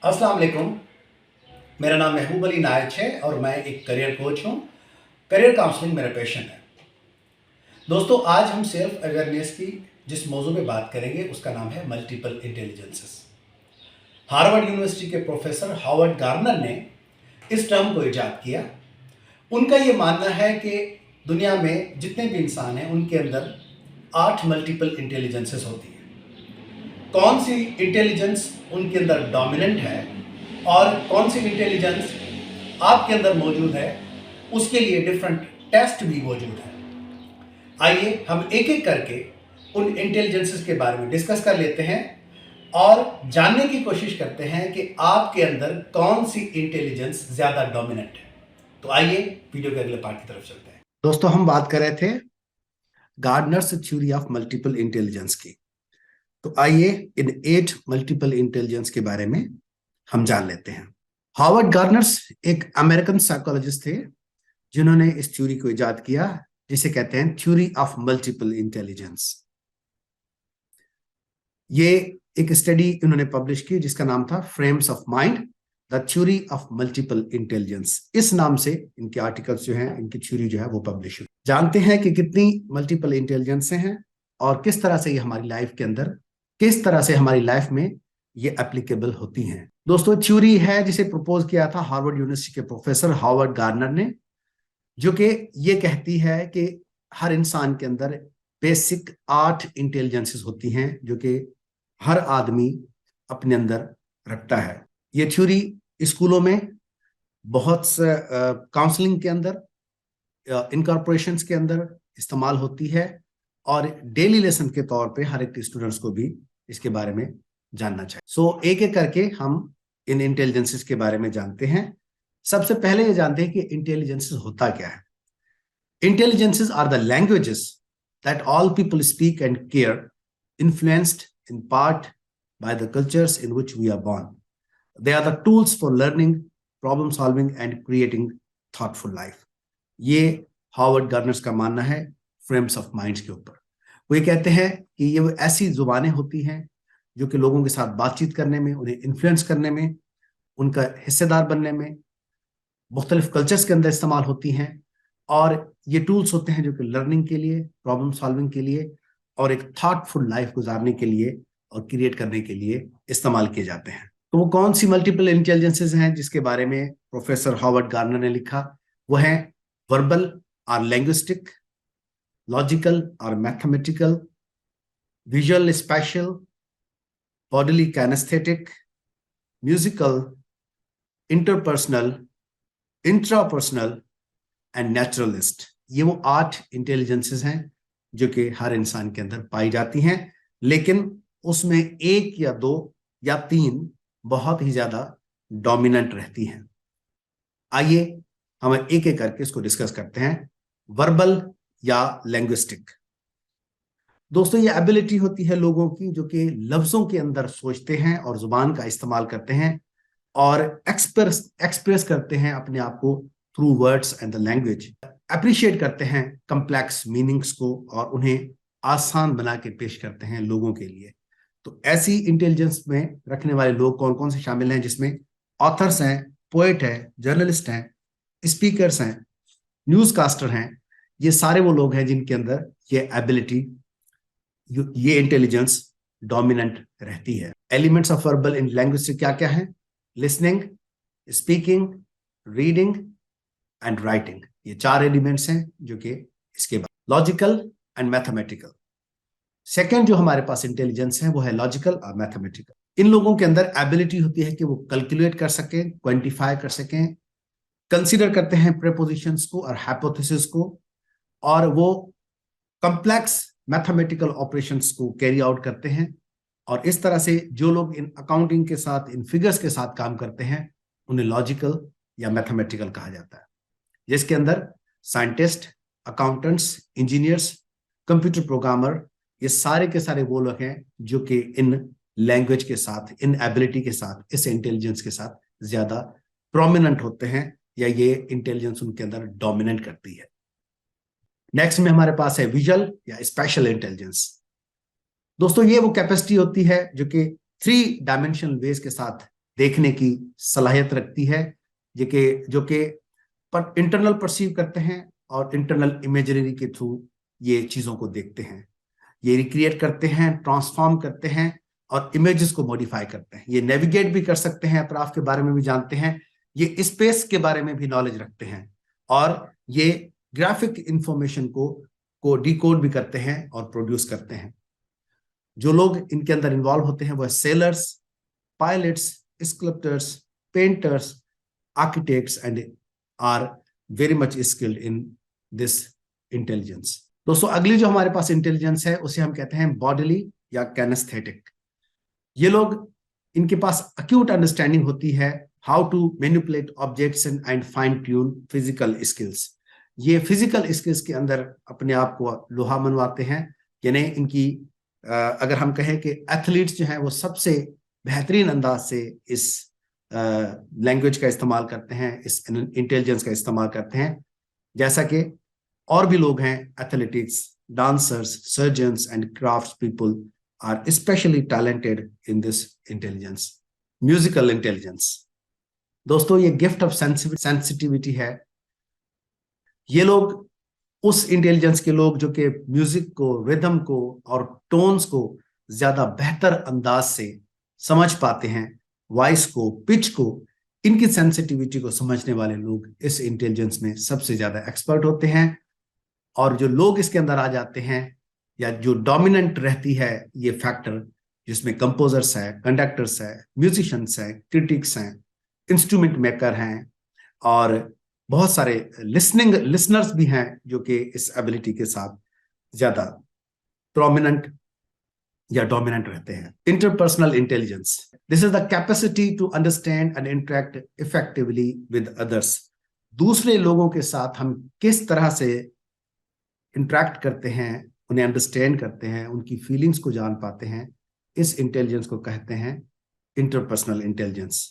अस्सलाम वालेकुम। मेरा नाम महबूब अली नायच है और मैं एक करियर कोच हूँ। करियर काउंसलिंग मेरा पैशन है। दोस्तों, आज हम सेल्फ अवेयरनेस की जिस मौजू में बात करेंगे उसका नाम है मल्टीपल इंटेलिजेंसेस। हार्वर्ड यूनिवर्सिटी के प्रोफेसर हॉवर्ड गार्नर ने इस टर्म को इजाद किया। उनका ये मानना है कि दुनिया में जितने भी इंसान हैं उनके अंदर 8 मल्टीपल इंटेलिजेंसेस होती हैं। कौन सी इंटेलिजेंस उनके अंदर डोमिनेंट है और कौन सी इंटेलिजेंस आपके अंदर मौजूद है, उसके लिए डिफरेंट टेस्ट भी मौजूद है। आइए हम एक एक करके उन इंटेलिजेंसेस के बारे में डिस्कस कर लेते हैं और जानने की कोशिश करते हैं कि आपके अंदर कौन सी इंटेलिजेंस ज्यादा डोमिनेंट है। तो आइए वीडियो के अगले पार्ट की तरफ चलते हैं। दोस्तों, हम बात कर रहे थे Gardner's theory of multiple intelligence की। तो आइए इन 8 मल्टीपल इंटेलिजेंस के बारे में हम जान लेते हैं। हॉवर्ड गार्नर्स एक अमेरिकन साइकोलॉजिस्ट थे जिन्होंने इस थ्योरी को इजाद किया, जिसे कहते हैं थ्योरी ऑफ मल्टीपल इंटेलिजेंस। ये एक स्टडी इन्होंने पब्लिश की जिसका नाम था frames of mind, the theory of multiple intelligence. इस नाम से इनके आर्टिकल्स जो हैं, इनकी थ्योरी जो है वो पब्लिश हुई। जानते हैं कि कितनी मल्टीपल इंटेलिजेंस हैं और किस तरह से ये हमारी लाइफ के अंदर, किस तरह से हमारी लाइफ में ये एप्लीकेबल होती हैं। दोस्तों, थ्योरी है जिसे प्रपोज किया था हार्वर्ड यूनिवर्सिटी के प्रोफेसर हॉवर्ड गार्नर ने, जो कि ये कहती है कि हर इंसान के अंदर बेसिक 8 इंटेलिजेंसेस होती हैं जो कि हर आदमी अपने अंदर रखता है। ये थ्योरी स्कूलों में, बहुत से काउंसलिंग के अंदर, इनकॉर्पोरेशंस के अंदर इस्तेमाल होती है और डेली लेसन के तौर पे हर एक स्टूडेंट्स को भी इसके बारे में जानना चाहिए। सो एक एक करके हम इन इंटेलिजेंसेस के बारे में जानते हैं। सबसे पहले ये जानते हैं कि इंटेलिजेंसेस होता क्या है। Intelligences are the languages that all people speak and care, influenced in part by the cultures in which we are born. They are the tools for learning, problem solving and creating thoughtful life. ये Howard Garner's का मानना है frames of minds के ऊपर। वो ये कहते हैं कि ये वो ऐसी जुबानें होती हैं जो कि लोगों के साथ बातचीत करने में, उन्हें इन्फ्लुएंस करने में, उनका हिस्सेदार बनने में, मुख्तलिफ कल्चर्स के अंदर इस्तेमाल होती हैं। और ये टूल्स होते हैं जो कि लर्निंग के लिए, प्रॉब्लम सॉल्विंग के लिए और एक थॉटफुल लाइफ गुजारने के लिए और क्रिएट करने के लिए इस्तेमाल किए जाते हैं। तो वो कौन सी मल्टीपल इंटेलिजेंसेस हैं जिसके बारे में प्रोफेसर हॉवर्ड गार्नर ने लिखा? वो है वर्बल और लैंग्विस्टिक, लॉजिकल और mathematical, visual special, bodily kinaesthetic, musical, interpersonal, intrapersonal and naturalist. ये वो 8 इंटेलिजेंसेस हैं जो कि हर इंसान के अंदर पाई जाती हैं, लेकिन उसमें 1 या 2 या 3 बहुत ही ज्यादा डोमिनेंट रहती हैं। आइए हम एक एक करके इसको डिस्कस करते हैं। वर्बल या लैंग्विस्टिक। दोस्तों, ये एबिलिटी होती है लोगों की जो कि लफ्जों के अंदर सोचते हैं और जुबान का इस्तेमाल करते हैं और एक्सप्रेस करते हैं अपने आप को through words and the language. Appreciate करते हैं कम्प्लेक्स मीनिंग्स को और उन्हें आसान बना के पेश करते हैं लोगों के लिए। तो ऐसी इंटेलिजेंस में रखने वाले लोग कौन कौन से शामिल हैं? जिसमें ऑथर्स हैं, पोएट हैं, जर्नलिस्ट हैं, स्पीकर्स हैं, न्यूज कास्टर हैं। ये सारे वो लोग हैं जिनके अंदर ये एबिलिटी, ये इंटेलिजेंस डोमिनेंट रहती है। Elements of verbal in language से क्या क्या है? Listening, speaking, reading and writing. ये 4 एलिमेंट्स हैं जो कि इसके बाद लॉजिकल एंड मैथमेटिकल। सेकेंड जो हमारे पास इंटेलिजेंस है वो है लॉजिकल और मैथमेटिकल। इन लोगों के अंदर एबिलिटी होती है कि वो कैलकुलेट कर सकें, क्वांटिफाई कर सकें, कंसीडर करते हैं प्रीपोजिशंस को और हाइपोथेसिस को, और वो कॉम्प्लेक्स मैथमेटिकल ऑपरेशंस को कैरी आउट करते हैं। और इस तरह से जो लोग इन अकाउंटिंग के साथ, इन फिगर्स के साथ काम करते हैं, उन्हें लॉजिकल या मैथमेटिकल कहा जाता है। जिसके अंदर scientist, accountants, engineers, computer programmer, ये सारे के सारे वो लोग हैं जो कि इन लैंग्वेज के साथ, इन एबिलिटी के साथ, इस इंटेलिजेंस के साथ ज्यादा प्रोमिनेंट होते हैं या ये इंटेलिजेंस उनके अंदर डोमिनेट करती है। नेक्स्ट में हमारे पास है विजुअल या स्पेशल इंटेलिजेंस। दोस्तों, ये वो कैपेसिटी होती है जो कि 3 डायमेंशनल वेज के साथ देखने की सलाहियत रखती है, जो कि पर इंटरनल परसीव करते हैं और इंटरनल इमेजिनरी के थ्रू ये चीजों को देखते हैं, ये रिक्रिएट करते हैं, ट्रांसफॉर्म करते हैं और इमेजेस को मॉडिफाई करते हैं। ये नेविगेट भी कर सकते हैं, अतराफ के बारे में भी जानते हैं, ये स्पेस के बारे में भी नॉलेज रखते हैं और ये ग्राफिक इंफॉर्मेशन को डिकोड भी करते हैं और प्रोड्यूस करते हैं। जो लोग इनके अंदर इन्वॉल्व होते हैं वह sailors, pilots, sculptors, painters, architects and are very much skilled in this intelligence. दोस्तों अगली जो हमारे पास इंटेलिजेंस है उसे हम कहते हैं बॉडीली या कैनेस्थेटिक। ये लोग, इनके पास अक्यूट अंडरस्टैंडिंग होती है how to manipulate objects and fine tune physical skills. ये फिजिकल स्किल्स के अंदर अपने आप को लोहा मनवाते हैं, यानी इनकी अगर हम कहें कि एथलीट्स जो हैं वो सबसे बेहतरीन अंदाज से इस लैंग्वेज का इस्तेमाल करते हैं, इस इंटेलिजेंस का इस्तेमाल करते हैं। जैसा कि और भी लोग हैं, athletics, dancers, surgeons and crafts people are specially talented in this intelligence. Musical intelligence, दोस्तों ये गिफ्ट ऑफ सेंसिटिविटी है। ये लोग उस इंटेलिजेंस के लोग जो कि म्यूजिक को, रिदम को और टोन्स को ज्यादा बेहतर अंदाज से समझ पाते हैं, वॉइस को, पिच को, इनकी सेंसिटिविटी को समझने वाले लोग इस इंटेलिजेंस में सबसे ज्यादा एक्सपर्ट होते हैं। और जो लोग इसके अंदर आ जाते हैं या जो डोमिनेंट रहती है ये फैक्टर, जिसमें कंपोजर्स है, कंडक्टर्स है, म्यूजिशियंस है, क्रिटिक्स हैं, इंस्ट्रूमेंट मेकर हैं और बहुत सारे लिसनर्स भी हैं जो कि इस एबिलिटी के साथ ज्यादा प्रोमिनेंट या डोमिनेंट रहते हैं। Interpersonal intelligence, this is the capacity to understand and interact effectively with others. दूसरे लोगों के साथ हम किस तरह से इंटरेक्ट करते हैं, उन्हें अंडरस्टैंड करते हैं, उनकी फीलिंग्स को जान पाते हैं, इस इंटेलिजेंस को कहते हैं इंटरपर्सनल इंटेलिजेंस।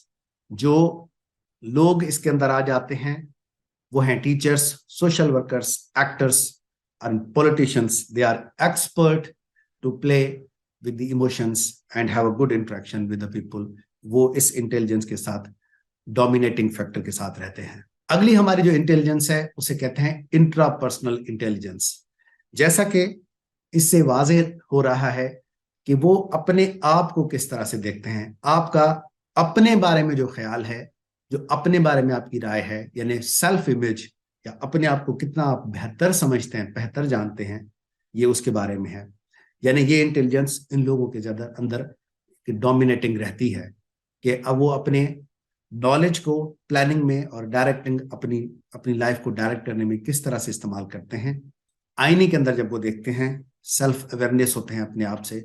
जो लोग इसके अंदर आ जाते हैं वो हैं teachers, social workers, actors and politicians. They are expert to play with the emotions and have a good interaction with the people. वो इस इंटेलिजेंस के साथ डोमिनेटिंग फैक्टर के साथ रहते हैं। अगली हमारी जो इंटेलिजेंस है उसे कहते हैं इंट्रापर्सनल इंटेलिजेंस। जैसा कि इससे वाज़ेह हो रहा है कि वो अपने आप को किस तरह से देखते हैं, आपका अपने बारे में जो ख्याल है, जो अपने बारे में आपकी राय है, यानी सेल्फ इमेज, या अपने आप को कितना आप बेहतर समझते हैं, बेहतर जानते हैं, ये उसके बारे में है। यानी ये इंटेलिजेंस इन लोगों के ज्यादा अंदर डोमिनेटिंग रहती है कि अब वो अपने नॉलेज को प्लानिंग में और डायरेक्टिंग, अपनी अपनी लाइफ को डायरेक्ट करने में किस तरह से इस्तेमाल करते हैं। आईने के अंदर जब वो देखते हैं, सेल्फ अवेयरनेस होते हैं अपने आप से,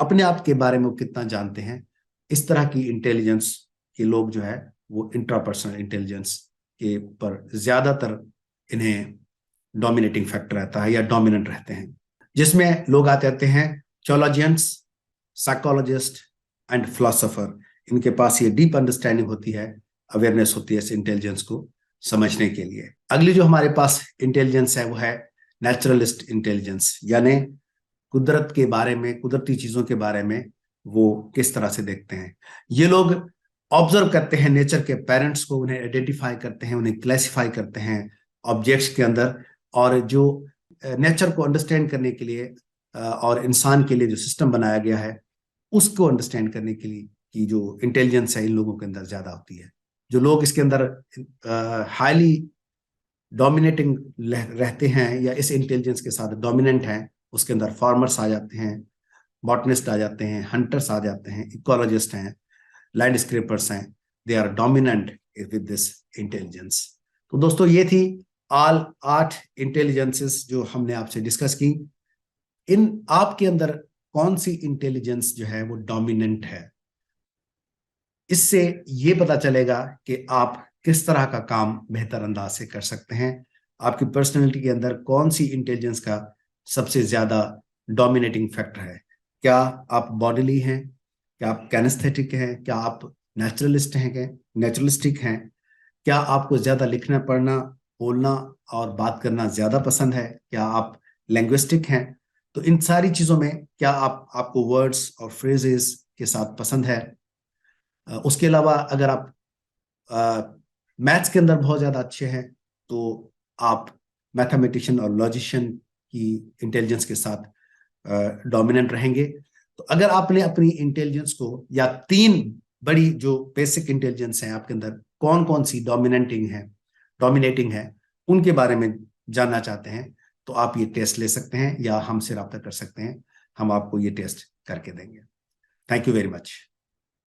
अपने आप के बारे में वो कितना जानते हैं। इस तरह की इंटेलिजेंस के लोग जो है वो इंट्रापर्सनल इंटेलिजेंस के पर ज्यादातर इन्हें डोमिनेटिंग फैक्टर रहता है या डोमिनेंट रहते हैं, जिसमें लोग आते रहते हैं थियोलॉजियंस, साइकोलॉजिस्ट एंड फिलोसोफर। इनके पास ये डीप अंडरस्टैंडिंग होती है, अवेयरनेस होती है इस इंटेलिजेंस को समझने के लिए। अगली जो हमारे पास इंटेलिजेंस है वो है नेचुरलिस्ट इंटेलिजेंस, यानी कुदरत के बारे में, कुदरती चीजों के बारे में वो किस तरह से देखते हैं। ये लोग ऑब्जर्व करते हैं नेचर के पेरेंट्स को, उन्हें आइडेंटिफाई करते हैं, उन्हें क्लासिफाई करते हैं ऑब्जेक्ट्स के अंदर, और जो नेचर को अंडरस्टैंड करने के लिए और इंसान के लिए जो सिस्टम बनाया गया है उसको अंडरस्टैंड करने के लिए की जो इंटेलिजेंस है इन लोगों के अंदर ज्यादा होती है। जो लोग इसके अंदर हाईली डोमिनेटिंग रहते हैं या इस इंटेलिजेंस के साथ डोमिनेंट हैं, उसके अंदर फार्मर्स आ जाते हैं, बॉटनिस्ट आ जाते हैं, हंटर्स आ जाते हैं, इकोलॉजिस्ट हैं, लैंडस्केपर्स हैं। They are dominant with this intelligence. तो दोस्तों ये थी ऑल 8 इंटेलिजेंसेस जो हमने आपसे डिस्कस की। इन आपके अंदर कौन सी इंटेलिजेंस जो है वो डोमिनेंट है, इससे ये पता चलेगा कि आप किस तरह का काम बेहतर अंदाज से कर सकते हैं। आपकी पर्सनैलिटी के अंदर कौन सी इंटेलिजेंस का सबसे ज्यादा डोमिनेटिंग फैक्टर है। क्या आप बॉडीली हैं, क्या आप कैनेस्थेटिक हैं, क्या आप नेचुरलिस्ट हैं, क्या नेचुरलिस्टिक हैं, क्या आपको ज्यादा लिखना, पढ़ना, बोलना और बात करना ज्यादा पसंद है, क्या आप लैंग्विस्टिक हैं। तो इन सारी चीजों में क्या आपको वर्ड्स और फ्रेजेस के साथ पसंद है। उसके अलावा अगर आप मैथ्स के अंदर बहुत ज्यादा अच्छे हैं तो आप मैथमेटिशियन और लॉजिशियन की इंटेलिजेंस के साथ डोमिनेंट रहेंगे। तो अगर आपने अपनी इंटेलिजेंस को, या 3 बड़ी जो बेसिक इंटेलिजेंस हैं आपके अंदर, कौन कौन सी डोमिनेटिंग है, उनके बारे में जानना चाहते हैं, तो आप ये टेस्ट ले सकते हैं या हमसे रब्ता कर सकते हैं। हम आपको ये टेस्ट करके देंगे। Thank you very much.